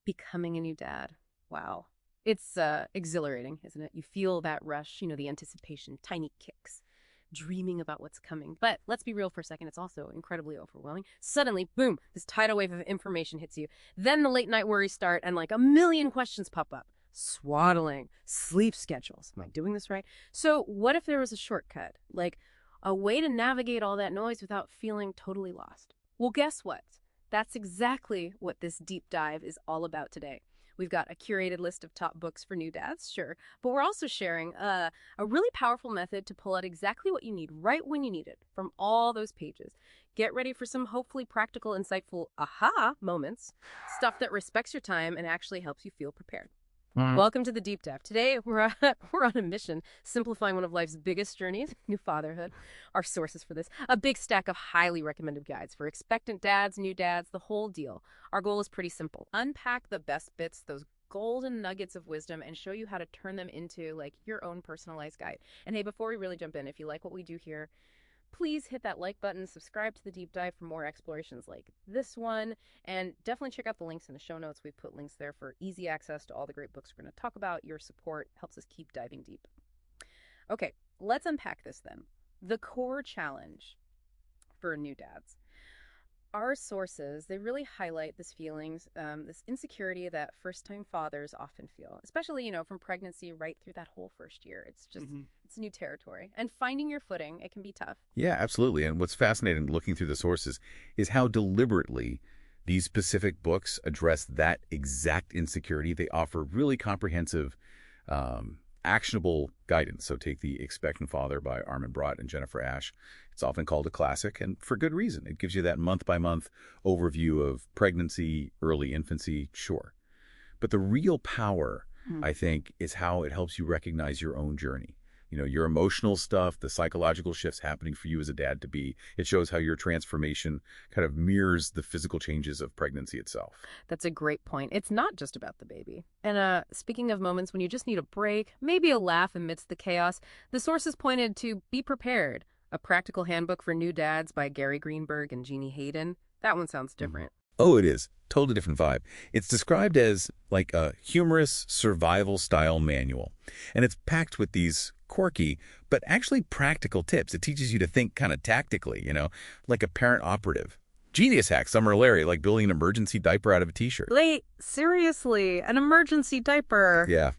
Becoming a new dad. Wow. It's exhilarating, isn't it? You feel that rush, the anticipation, tiny kicks, dreaming about what's coming. But let's be real for a second. It's also incredibly overwhelming. Suddenly, boom, this tidal wave of information hits you. Then the late night worries start and like a million questions pop up. Swaddling, sleep schedules. Am I doing this right? So what if there was a shortcut? Like a way to navigate all that noise without feeling totally lost? Well, guess what? That's exactly what this deep dive is all about today. We've got a curated list of top books for new dads, sure, but we're also sharing a really powerful method to pull out exactly what you need right when you need it from all those pages. Get ready for some hopefully practical, insightful aha moments, stuff that respects your time and actually helps you feel prepared. Welcome to the Deep Dive. Today, we're on a mission, simplifying one of life's biggest journeys, new fatherhood. Our sources for this, a big stack of highly recommended guides for expectant dads, new dads, the whole deal. Our goal is pretty simple. Unpack the best bits, those golden nuggets of wisdom, and show you how to turn them into like your own personalized guide. And hey, before we really jump in, if you like what we do here, please hit that like button, subscribe to the Deep Dive for more explorations like this one, and definitely check out the links in the show notes. We've put links there for easy access to all the great books we're going to talk about. Your support helps us keep diving deep. Okay, let's unpack this then. The core challenge for new dads. Our sources, they really highlight this feelings, this insecurity that first-time fathers often feel, especially, from pregnancy right through that whole first year. It's just, it's new territory. And finding your footing, it can be tough. Yeah, absolutely. And what's fascinating looking through the sources is how deliberately these specific books address that exact insecurity. They offer really comprehensive, actionable guidance. So take The Expectant Father by Armin Brott and Jennifer Ash. It's often called a classic, and for good reason. It gives you that month-by-month overview of pregnancy, early infancy, sure. But the real power, I think, is how it helps you recognize your own journey. Your emotional stuff, the psychological shifts happening for you as a dad-to-be. It shows how your transformation kind of mirrors the physical changes of pregnancy itself. That's a great point. It's not just about the baby. And speaking of moments when you just need a break, maybe a laugh amidst the chaos, the sources pointed to Be Prepared, a practical handbook for new dads by Gary Greenberg and Jeannie Hayden. That one sounds different. Oh, it is. Totally different vibe. It's described as like a humorous survival-style manual. And it's packed with these quirky, but actually practical tips. It teaches you to think kind of tactically, like a parent operative. Genius hacks, some are hilarious, like building an emergency diaper out of a t-shirt. Wait, seriously, an emergency diaper? Yeah.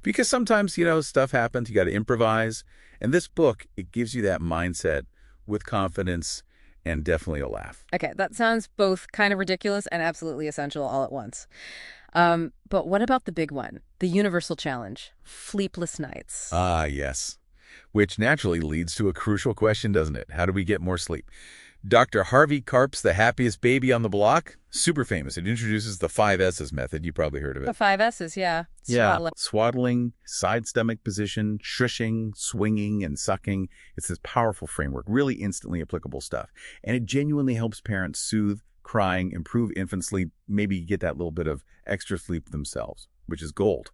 Because sometimes, stuff happens, you got to improvise. And this book, it gives you that mindset with confidence and definitely a laugh. Okay, that sounds both kind of ridiculous and absolutely essential all at once. But what about the big one, the universal challenge, sleepless nights? Ah, yes. Which naturally leads to a crucial question, doesn't it? How do we get more sleep? Dr. Harvey Karp's The Happiest Baby on the Block, super famous. It introduces the 5 S's method. You probably heard of it. The 5 S's, yeah. Swaddling, side stomach position, shushing, swinging, and sucking. It's this powerful framework, really instantly applicable stuff. And it genuinely helps parents soothe crying, improve infant sleep, maybe get that little bit of extra sleep themselves, which is gold.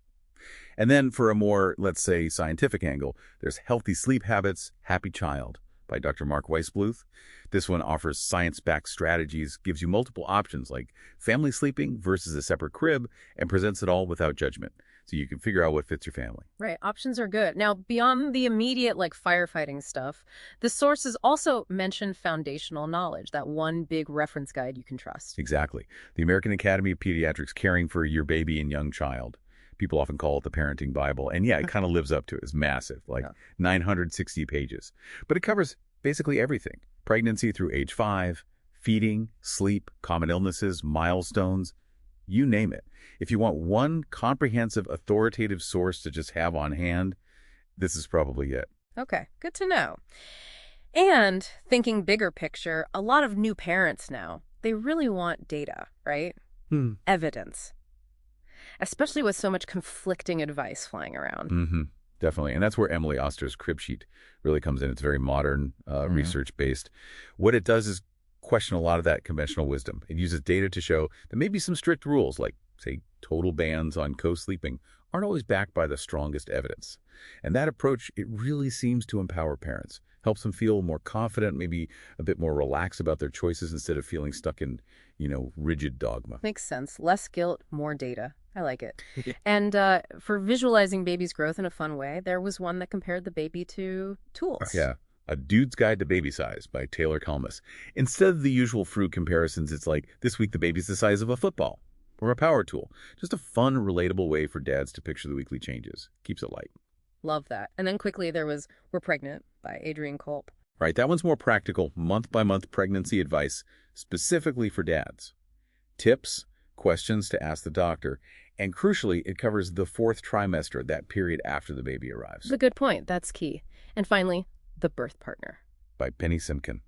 And then for a more, let's say, scientific angle, there's Healthy Sleep Habits, Happy Child by Dr. Mark Weisbluth. This one offers science-backed strategies, gives you multiple options like family sleeping versus a separate crib, and presents it all without judgment. So you can figure out what fits your family. Right. Options are good. Now, beyond the immediate firefighting stuff, the sources also mention foundational knowledge, that one big reference guide you can trust. Exactly. The American Academy of Pediatrics, Caring for Your Baby and Young Child. People often call it the Parenting Bible. And yeah, it kind of lives up to it. It's massive, 960 pages. But it covers basically everything. Pregnancy through age 5, feeding, sleep, common illnesses, milestones, you name it. If you want one comprehensive, authoritative source to just have on hand, this is probably it. Okay, good to know. And thinking bigger picture, a lot of new parents now, they really want data, right? Evidence. Especially with so much conflicting advice flying around. Definitely. And that's where Emily Oster's crib sheet really comes in. It's very modern, research-based. What it does is question a lot of that conventional wisdom. It uses data to show that maybe some strict rules, like, say, total bans on co-sleeping aren't always backed by the strongest evidence. And that approach, it really seems to empower parents, helps them feel more confident, maybe a bit more relaxed about their choices instead of feeling stuck in, rigid dogma. Makes sense. Less guilt, more data. I like it. Yeah. And for visualizing baby's growth in a fun way, there was one that compared the baby to tools. Yeah. A Dude's Guide to Baby Size by Taylor Kalmus. Instead of the usual fruit comparisons, it's like, this week the baby's the size of a football or a power tool. Just a fun, relatable way for dads to picture the weekly changes. Keeps it light. Love that. And then quickly there was We're Pregnant by Adrienne Culp. Right, that one's more practical, month-by-month pregnancy advice, specifically for dads. Tips, questions to ask the doctor, and crucially, it covers the 4th trimester, that period after the baby arrives. That's a good point. That's key. And finally, The Birth Partner. By Penny Simkin.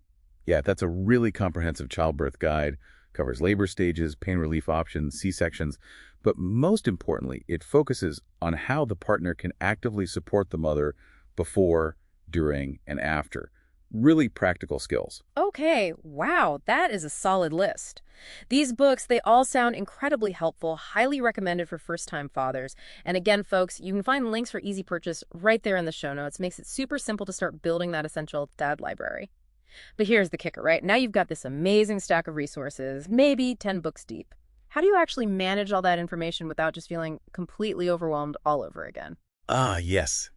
Yeah, that's a really comprehensive childbirth guide, covers labor stages, pain relief options, C-sections, but most importantly, it focuses on how the partner can actively support the mother before, during, and after. Really practical skills. Okay, wow, that is a solid list. These books, they all sound incredibly helpful, highly recommended for first-time fathers. And again, folks, you can find links for easy purchase right there in the show notes. Makes it super simple to start building that essential dad library. But here's the kicker, right? Now you've got this amazing stack of resources, maybe 10 books deep. How do you actually manage all that information without just feeling completely overwhelmed all over again? Ah, yes.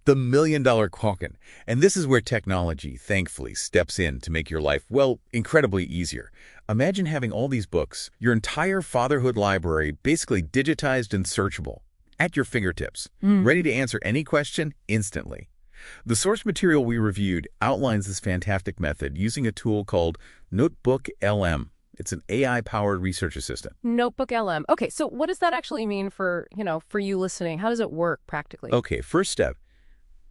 The million-dollar question. And this is where technology, thankfully, steps in to make your life, well, incredibly easier. Imagine having all these books, your entire fatherhood library, basically digitized and searchable, at your fingertips, ready to answer any question instantly. The source material we reviewed outlines this fantastic method using a tool called NotebookLM. It's an AI-powered research assistant. NotebookLM. Okay, so what does that actually mean for you listening? How does it work practically? Okay, first step.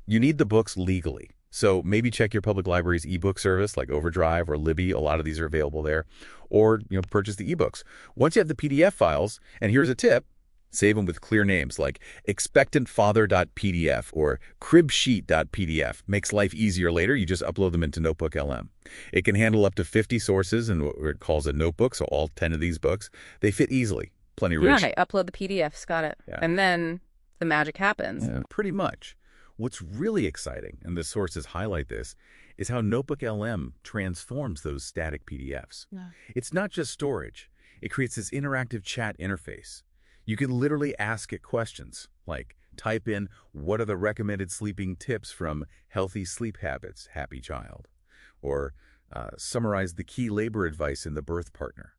You need the books legally. So maybe check your public library's ebook service like Overdrive or Libby. A lot of these are available there. Or, purchase the ebooks. Once you have the PDF files, and here's a tip, save them with clear names like expectantfather.pdf or cribsheet.pdf. Makes life easier later. You just upload them into NotebookLM. It can handle up to 50 sources in what it calls a notebook, so all 10 of these books. They fit easily. Plenty rich. Yeah, okay, upload the PDFs, got it. Yeah. And then the magic happens. Yeah, pretty much. What's really exciting, and the sources highlight this, is how NotebookLM transforms those static PDFs. Yeah. It's not just storage. It creates this interactive chat interface. You can literally ask it questions, like type in, what are the recommended sleeping tips from Healthy Sleep Habits, Happy Child? Or summarize the key labor advice in The Birth Partner.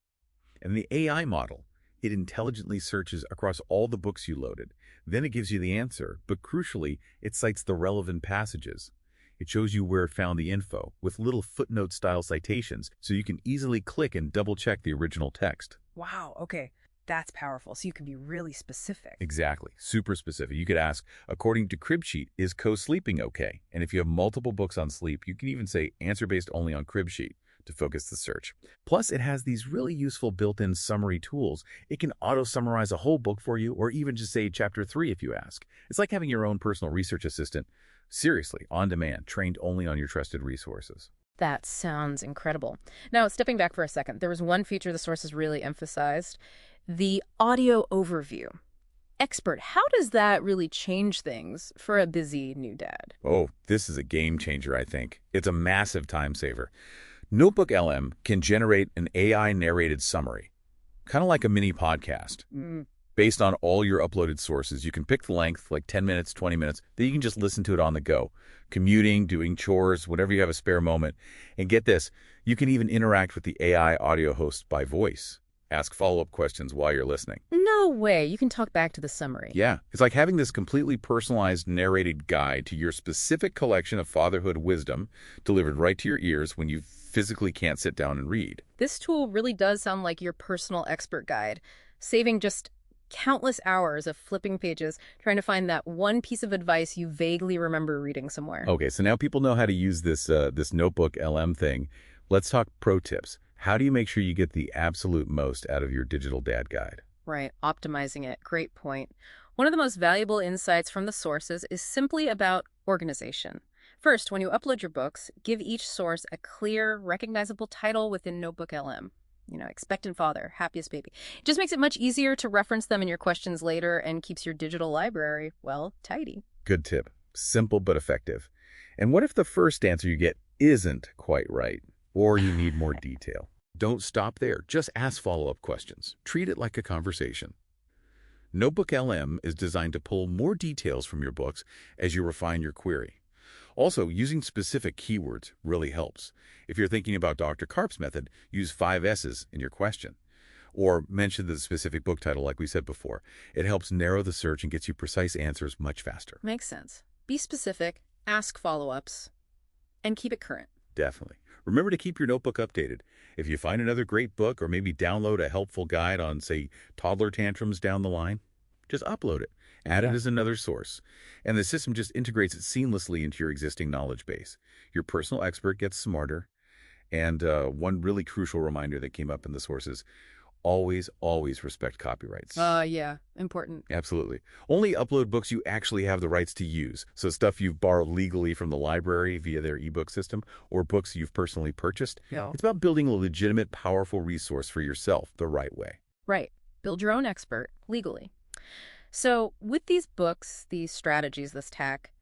And the AI model, it intelligently searches across all the books you loaded. Then it gives you the answer, but crucially, it cites the relevant passages. It shows you where it found the info, with little footnote-style citations, so you can easily click and double-check the original text. Wow, okay. That's powerful. So you can be really specific. Exactly. Super specific. You could ask, according to Cribsheet, is co-sleeping okay? And if you have multiple books on sleep, you can even say answer based only on Cribsheet to focus the search. Plus, it has these really useful built-in summary tools. It can auto-summarize a whole book for you, or even just say chapter 3 if you ask. It's like having your own personal research assistant, seriously, on demand, trained only on your trusted resources. That sounds incredible. Now, stepping back for a second, there was one feature the sources really emphasized, the audio overview. Expert, how does that really change things for a busy new dad? Oh, this is a game changer, I think. It's a massive time saver. NotebookLM can generate an AI-narrated summary, kind of like a mini podcast. Based on all your uploaded sources, you can pick the length, like 10 minutes, 20 minutes, then you can just listen to it on the go, commuting, doing chores, whatever you have a spare moment. And get this, you can even interact with the AI audio host by voice. Ask follow-up questions while you're listening. No way. You can talk back to the summary. Yeah, it's like having this completely personalized narrated guide to your specific collection of fatherhood wisdom delivered right to your ears when you physically can't sit down and read. This tool really does sound like your personal expert guide, saving just countless hours of flipping pages trying to find that one piece of advice you vaguely remember reading somewhere. Okay, so now people know how to use this NotebookLM thing. Let's talk pro tips. How do you make sure you get the absolute most out of your digital dad guide? Right, optimizing it. Great point. One of the most valuable insights from the sources is simply about organization. First, when you upload your books, give each source a clear, recognizable title within NotebookLM. Expectant father, happiest baby. It just makes it much easier to reference them in your questions later and keeps your digital library, well, tidy. Good tip. Simple but effective. And what if the first answer you get isn't quite right, or you need more detail? Don't stop there. Just ask follow-up questions. Treat it like a conversation. NotebookLM is designed to pull more details from your books as you refine your query. Also, using specific keywords really helps. If you're thinking about Dr. Karp's method, use 5 S's in your question. Or mention the specific book title like we said before. It helps narrow the search and gets you precise answers much faster. Makes sense. Be specific, ask follow-ups, and keep it current. Definitely. Remember to keep your notebook updated. If you find another great book or maybe download a helpful guide on, say, toddler tantrums down the line, just upload it. Add it as another source. And the system just integrates it seamlessly into your existing knowledge base. Your personal expert gets smarter. And one really crucial reminder that came up in the sources, always, always respect copyrights. Yeah, important. Absolutely. Only upload books you actually have the rights to use. So stuff you've borrowed legally from the library via their ebook system or books you've personally purchased. Yeah. It's about building a legitimate, powerful resource for yourself the right way. Right. Build your own expert legally. So with these books, these strategies, this tech,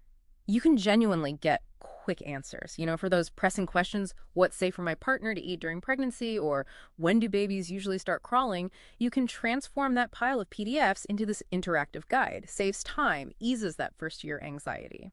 you can genuinely get quick answers. For those pressing questions, what's safe for my partner to eat during pregnancy, or when do babies usually start crawling, you can transform that pile of PDFs into this interactive guide. Saves time, eases that first-year anxiety.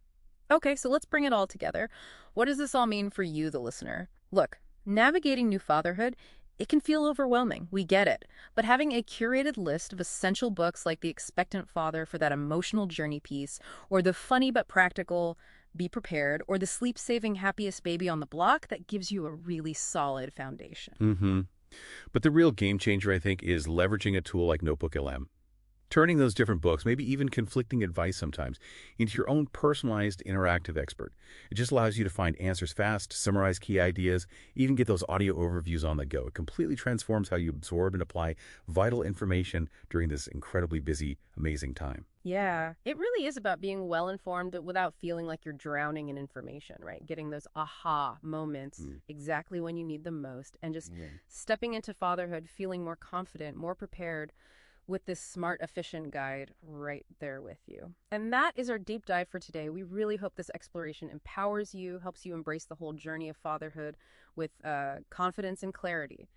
Okay, so let's bring it all together. What does this all mean for you, the listener? Look, navigating new fatherhood, it can feel overwhelming. We get it. But having a curated list of essential books like The Expectant Father for that emotional journey piece, or the funny but practical Be Prepared, or the sleep-saving Happiest Baby on the Block, that gives you a really solid foundation. But the real game changer, I think, is leveraging a tool like NotebookLM. Turning those different books, maybe even conflicting advice sometimes, into your own personalized interactive expert. It just allows you to find answers fast, summarize key ideas, even get those audio overviews on the go. It completely transforms how you absorb and apply vital information during this incredibly busy, amazing time. Yeah, it really is about being well-informed but without feeling like you're drowning in information, right? Getting those aha moments exactly when you need them most, and just stepping into fatherhood feeling more confident, more prepared, with this smart, efficient guide right there with you. And that is our deep dive for today. We really hope this exploration empowers you, helps you embrace the whole journey of fatherhood with confidence and clarity.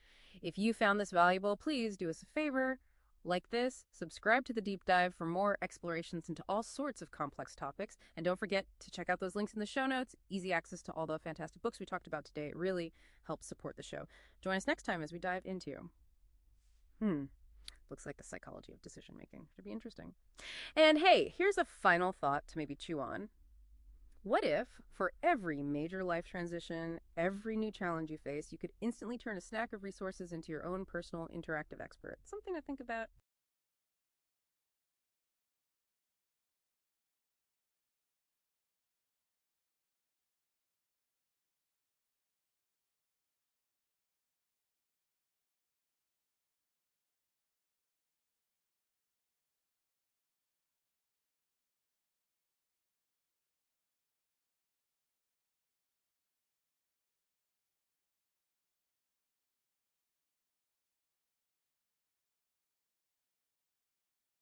If you found this valuable, please do us a favor, like this, subscribe to the deep dive for more explorations into all sorts of complex topics, and don't forget to check out those links in the show notes. Easy access to all the fantastic books we talked about today. It really helps support the show. Join us next time as we dive into looks like the psychology of decision making. Should be interesting. And hey, here's a final thought to maybe chew on. What if, for every major life transition, every new challenge you face, you could instantly turn a snack of resources into your own personal interactive expert? Something to think about.